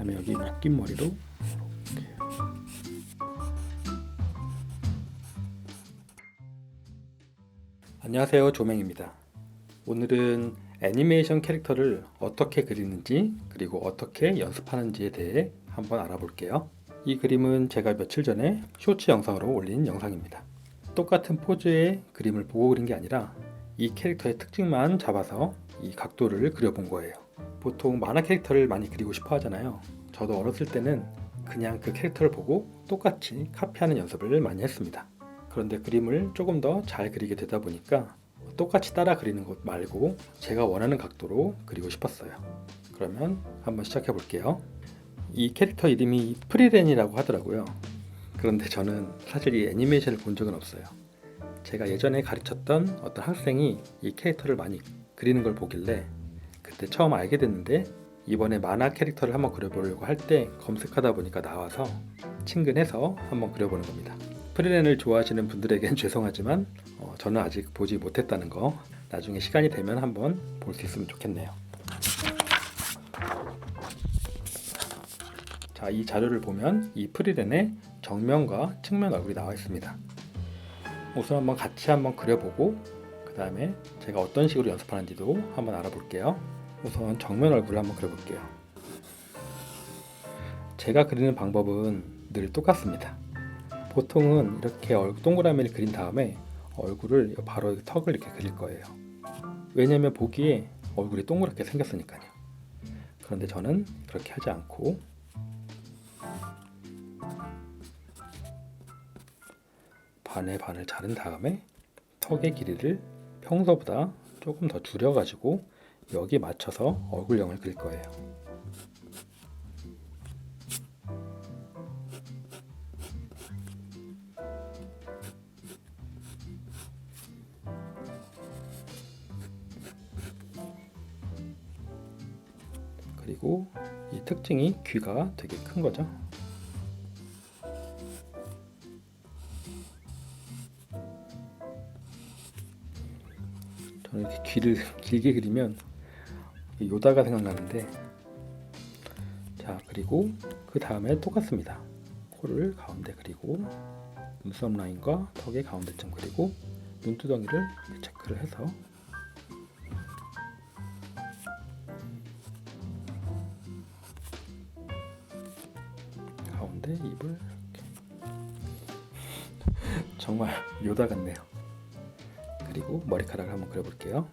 다음에 여기 묶인 머리로 이렇게. 안녕하세요, 조맹입니다. 오늘은 애니메이션 캐릭터를 어떻게 그리는지 그리고 어떻게 연습하는지에 대해 한번 알아볼게요. 이 그림은 제가 며칠 전에 쇼츠 영상으로 올린 영상입니다. 똑같은 포즈의 그림을 보고 그린 게 아니라 이 캐릭터의 특징만 잡아서 이 각도를 그려본 거예요. 보통 만화 캐릭터를 많이 그리고 싶어 하잖아요. 저도 어렸을 때는 그냥 그 캐릭터를 보고 똑같이 카피하는 연습을 많이 했습니다. 그런데 그림을 조금 더 잘 그리게 되다 보니까 똑같이 따라 그리는 것 말고 제가 원하는 각도로 그리고 싶었어요. 그러면 한번 시작해 볼게요. 이 캐릭터 이름이 프리렌이라고 하더라고요. 그런데 저는 사실 이 애니메이션을 본 적은 없어요. 제가 예전에 가르쳤던 어떤 학생이 이 캐릭터를 많이 그리는 걸 보길래 그때 처음 알게 됐는데, 이번에 만화 캐릭터를 한번 그려보려고 할 때 검색하다 보니까 나와서 친근해서 한번 그려보는 겁니다. 프리렌을 좋아하시는 분들에겐 죄송하지만 저는 아직 보지 못했다는 거, 나중에 시간이 되면 한번 볼 수 있으면 좋겠네요. 자, 이 자료를 보면 이 프리렌의 정면과 측면 얼굴이 나와 있습니다. 우선 한번 같이 한번 그려보고 그 다음에 제가 어떤 식으로 연습하는지도 한번 알아볼게요. 우선 정면 얼굴을 한번 그려볼게요. 제가 그리는 방법은 늘 똑같습니다. 보통은 이렇게 동그라미를 그린 다음에 얼굴을 바로 턱을 이렇게 그릴 거예요. 왜냐면 보기에 얼굴이 동그랗게 생겼으니까요. 그런데 저는 그렇게 하지 않고 반에 반을 자른 다음에 턱의 길이를 평소보다 조금 더 줄여가지고 여기 맞춰서 얼굴형을 그릴 거예요. 그리고 이 특징이 귀가 되게 큰 거죠. 저는 이렇게 귀를 길게 그리면 요다가 생각나는데, 자, 그리고 그 다음에 똑같습니다. 코를 가운데 그리고 눈썹 라인과 턱의 가운데쯤 그리고 눈두덩이를 체크를 해서 가운데 입을 이렇게. 정말 요다 같네요. 그리고 머리카락을 한번 그려볼게요.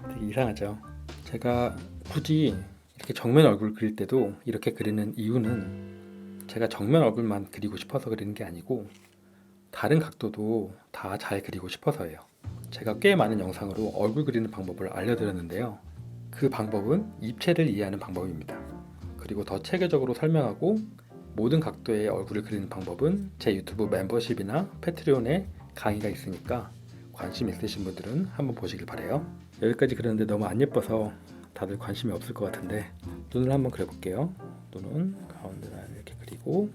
되게 이상하죠. 제가 굳이 이렇게 정면 얼굴 그릴 때도 이렇게 그리는 이유는 제가 정면 얼굴만 그리고 싶어서 그리는 게 아니고 다른 각도도 다 잘 그리고 싶어서예요. 제가 꽤 많은 영상으로 얼굴 그리는 방법을 알려드렸는데요. 그 방법은 입체를 이해하는 방법입니다. 그리고 더 체계적으로 설명하고 모든 각도의 얼굴을 그리는 방법은 제 유튜브 멤버십이나 패트리온에 강의가 있으니까 관심 있으신 분들은 한번 보시길 바래요. 여기까지 그렸는데 너무 안 예뻐서 다들 관심이 없을 것 같은데, 눈을 한번 그려볼게요. 눈은 가운데 라인을 이렇게 그리고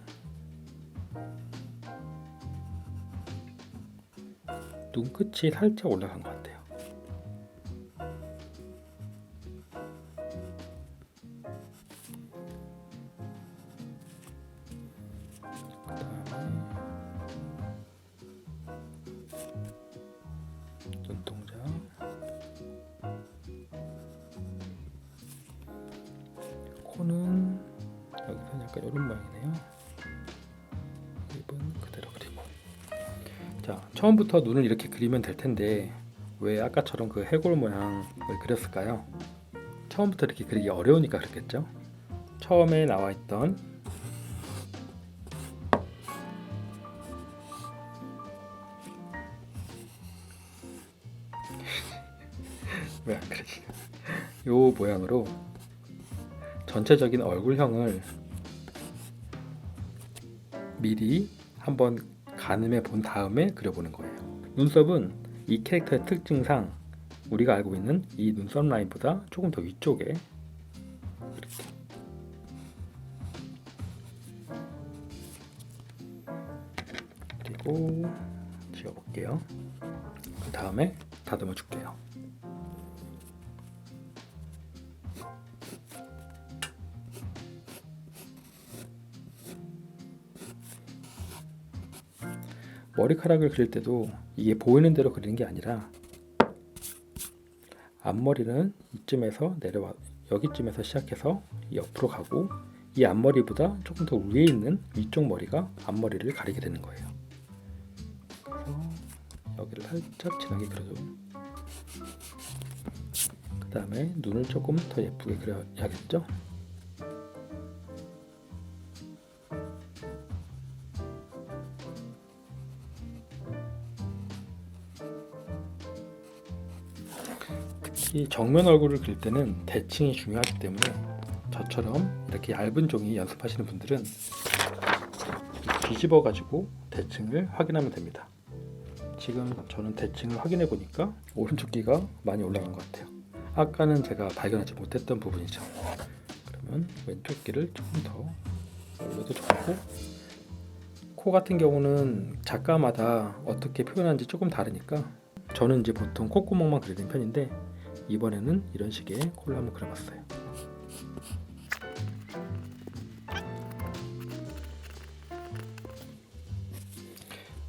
눈끝이 살짝 올라간 것 같아요. 눈동자, 코는 여기서 약간 이런 모양이네요. 입은 그대로 그리고. 자, 처음부터 눈을 이렇게 그리면 될 텐데 왜 아까처럼 그 해골 모양을 그렸을까요? 처음부터 이렇게 그리기 어려우니까 그랬겠죠? 처음에 나와 있던 왜 안 그러지? 요 모양으로 전체적인 얼굴형을 미리 한번 가늠해 본 다음에 그려보는 거예요. 눈썹은 이 캐릭터의 특징상 우리가 알고 있는 이 눈썹 라인보다 조금 더 위쪽에 이렇게 그리고 지워볼게요. 그 다음에 다듬어 줄게요. 머리카락을 그릴 때도 이게 보이는 대로 그리는 게 아니라 앞머리는 이쯤에서 내려와 여기쯤에서 시작해서 옆으로 가고 이 앞머리보다 조금 더 위에 있는 위쪽 머리가 앞머리를 가리게 되는 거예요. 그래서 여기를 살짝 진하게 그려줘. 그 다음에 눈을 조금 더 예쁘게 그려야겠죠? 이 정면 얼굴을 그릴 때는 대칭이 중요하기 때문에 저처럼 이렇게 얇은 종이 연습하시는 분들은 뒤집어 가지고 대칭을 확인하면 됩니다. 지금 저는 대칭을 확인해 보니까 오른쪽 귀가 많이 올라간 것 같아요. 아까는 제가 발견하지 못했던 부분이죠. 그러면 왼쪽 귀를 조금 더 올려도 좋고, 코 같은 경우는 작가마다 어떻게 표현하는지 조금 다르니까 저는 이제 보통 콧구멍만 그리는 편인데 이번에는 이런 식의 코를 한번 그려봤어요.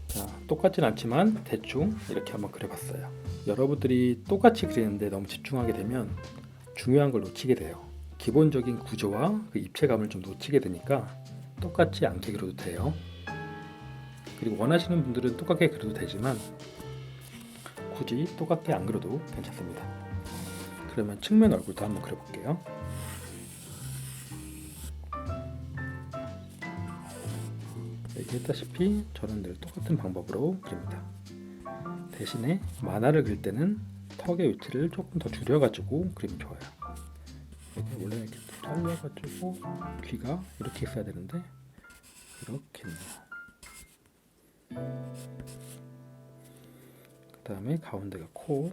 자, 똑같진 않지만 대충 이렇게 한번 그려봤어요. 여러분들이 똑같이 그리는데 너무 집중하게 되면 중요한 걸 놓치게 돼요. 기본적인 구조와 그 입체감을 좀 놓치게 되니까 똑같지 않게 그려도 돼요. 그리고 원하시는 분들은 똑같게 그려도 되지만 굳이 똑같게 안 그려도 괜찮습니다. 그러면 측면 얼굴도 한번 그려볼게요. 얘기했다시피 저는 늘 똑같은 방법으로 그립니다. 대신에 만화를 그릴 때는 턱의 위치를 조금 더 줄여가지고 그리면 좋아요. 이게 원래 이렇게 잘라가지고 귀가 이렇게 있어야 되는데 이렇게 있네요. 그 다음에 가운데가 코,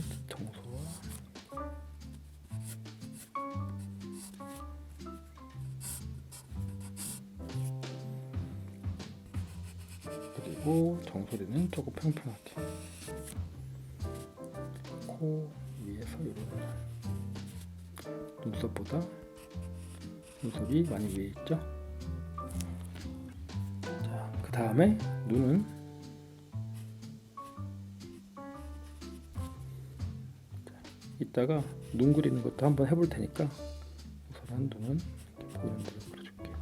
뒤통수와 그리고 정소리는 조금 평평하게 코 위에서 이런 눈썹보다 눈썹이 많이 위에 있죠. 자, 그 다음에 눈은 이따가 눈 그리는 것도 한번 해볼 테니까 우선 눈은 보이는 대로 그려줄게요.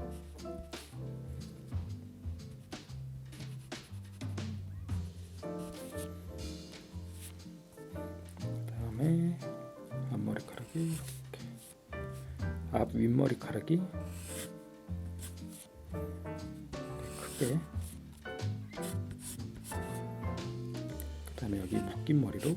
그 다음에 앞머리카락이 이렇게, 앞 윗머리카락이 크게, 그 다음에 여기 묶인 머리로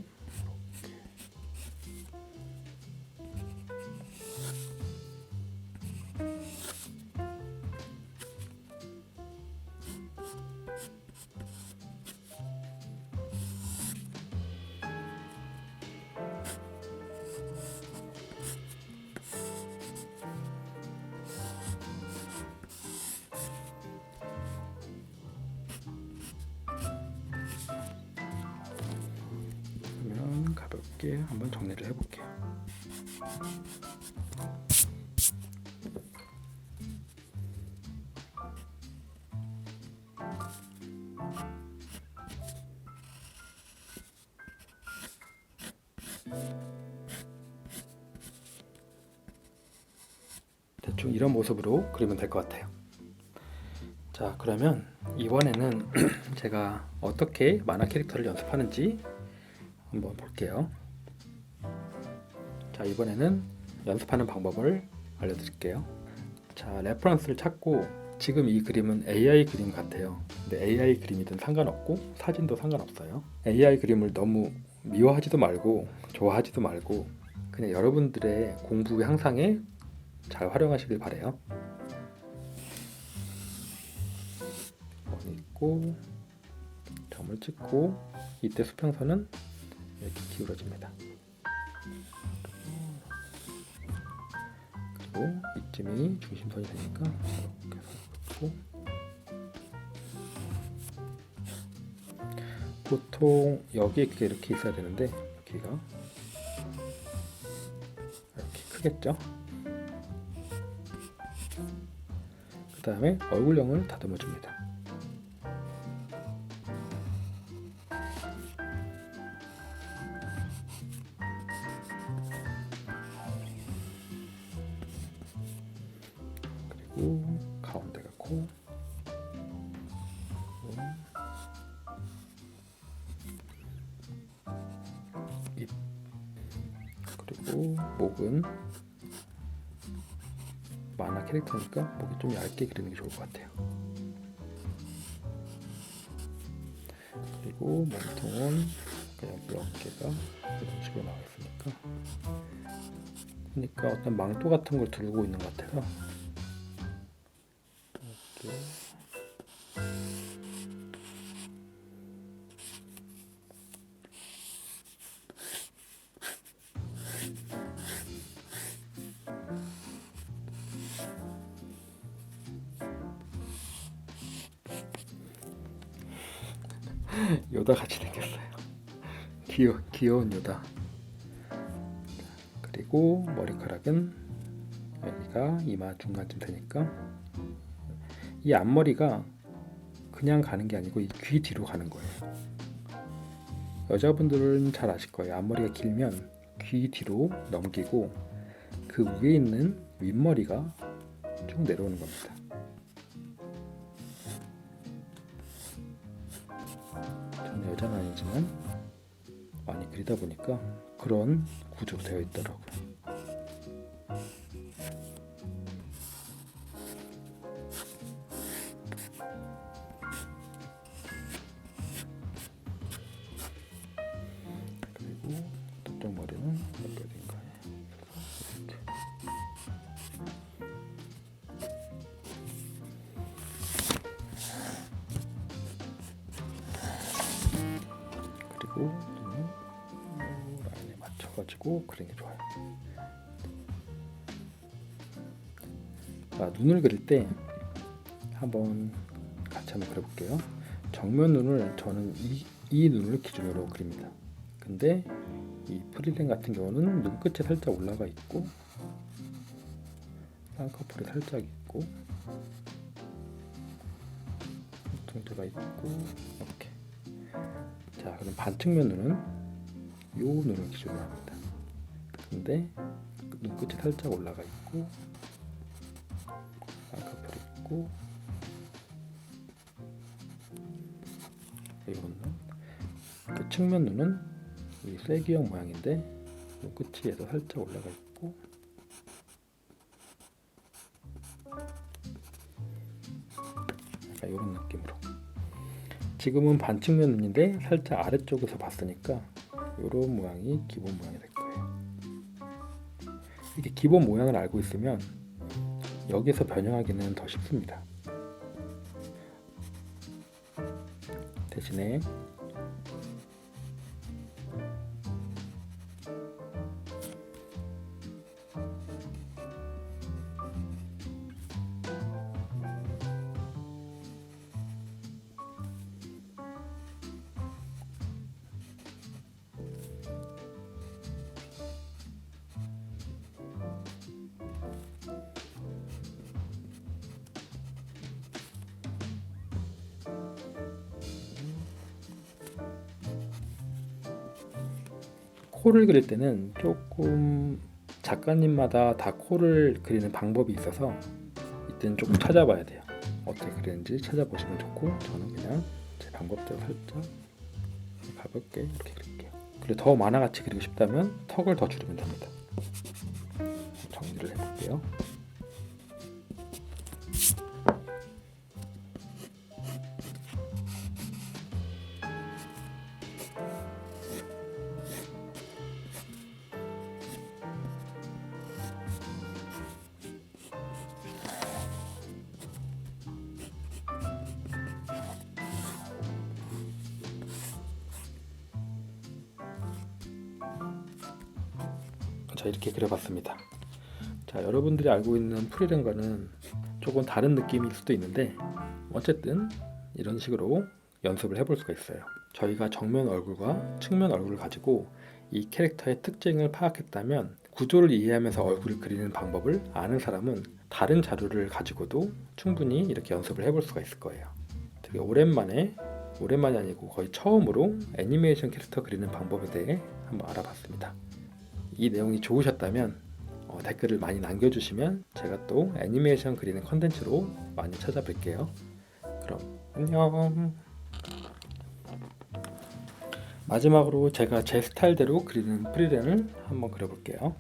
가볍게 한번 정리를 해볼게요. 대충 이런 모습으로 그리면 될 것 같아요. 자, 그러면 이번에는 제가 어떻게 만화 캐릭터를 연습하는지 한번 볼게요. 자, 이번에는 연습하는 방법을 알려드릴게요. 자, 레퍼런스를 찾고, 지금 이 그림은 AI 그림 같아요. 근데 AI 그림이든 상관없고 사진도 상관없어요. AI 그림을 너무 미워하지도 말고 좋아하지도 말고 그냥 여러분들의 공부 향상에 잘 활용하시길 바래요. 원 있고 점을 찍고, 이때 수평선은 이렇게 기울어집니다. 그리고 이쯤이 중심선이 되니까 이렇게 서고, 보통 여기에 이렇게 있어야 되는데 여기가 이렇게 크겠죠? 그 다음에 얼굴형을 다듬어 줍니다. 그리고 가운데가 코, 입, 그리고 목은 만화 캐릭터니까 목이 좀 얇게 그리는 게 좋을 것 같아요. 그리고 몸통은 그냥 여기 어깨가 이런 식으로 나와 있으니까, 그러니까 어떤 망토 같은 걸 들고 있는 것 같아서 이렇게 요다 같이 생겼어요. 귀여운 요다. 그리고 머리카락은 여기가 이마 중간쯤 되니까, 이 앞머리가 그냥 가는 게 아니고 이 귀 뒤로 가는 거예요. 여자분들은 잘 아실 거예요. 앞머리가 길면 귀 뒤로 넘기고 그 위에 있는 윗머리가 쭉 내려오는 겁니다. 저는 여자는 아니지만 많이 그리다 보니까 그런 구조로 되어 있더라고요. 그리고 저쪽 머리는 몇 개인가요? 이렇게. 그리고 눈을 라인에 맞춰가지고 그리는 게 좋아요. 자, 눈을 그릴 때 한번 같이 한번 그려볼게요. 정면 눈을 저는 이 눈을 기준으로 그립니다. 근데 이 프리랜 같은 경우는 눈끝이 살짝 올라가 있고 쌍꺼풀이 살짝 있고 눈동자가 있고 이렇게. 자, 그럼 반측면 눈은 요 눈을 기준으로 합니다. 근데 눈끝이 살짝 올라가 있고 쌍꺼풀이 있고 이런 눈. 그 측면 눈은 이 쐐기형 모양인데 눈끝이 얘도 살짝 올라가 있고 약간 이런 느낌으로. 지금은 반측면 눈인데 살짝 아래쪽에서 봤으니까 이런 모양이 기본 모양이 될 거예요. 이렇게 기본 모양을 알고 있으면 여기서 변형하기는 더 쉽습니다. 대신에 코를 그릴 때는 조금 작가님마다 다 코를 그리는 방법이 있어서 이때는 조금 찾아봐야 돼요. 어떻게 그리는지 찾아보시면 좋고, 저는 그냥 제 방법대로 살짝 가볍게 이렇게 그릴게요. 그리고 더 만화같이 그리고 싶다면 턱을 더 줄이면 됩니다. 정리를 해볼게요. 자, 이렇게 그려봤습니다. 자, 여러분들이 알고 있는 프리랜과는 조금 다른 느낌일 수도 있는데, 어쨌든 이런 식으로 연습을 해볼 수가 있어요. 저희가 정면 얼굴과 측면 얼굴을 가지고 이 캐릭터의 특징을 파악했다면, 구조를 이해하면서 얼굴을 그리는 방법을 아는 사람은 다른 자료를 가지고도 충분히 이렇게 연습을 해볼 수가 있을 거예요. 되게 오랜만에 아니고 거의 처음으로 애니메이션 캐릭터 그리는 방법에 대해 한번 알아봤습니다. 이 내용이 좋으셨다면 댓글을 많이 남겨주시면 제가 또 애니메이션 그리는 컨텐츠로 많이 찾아뵐게요. 그럼 안녕. 마지막으로 제가 제 스타일대로 그리는 프리랜을 한번 그려볼게요.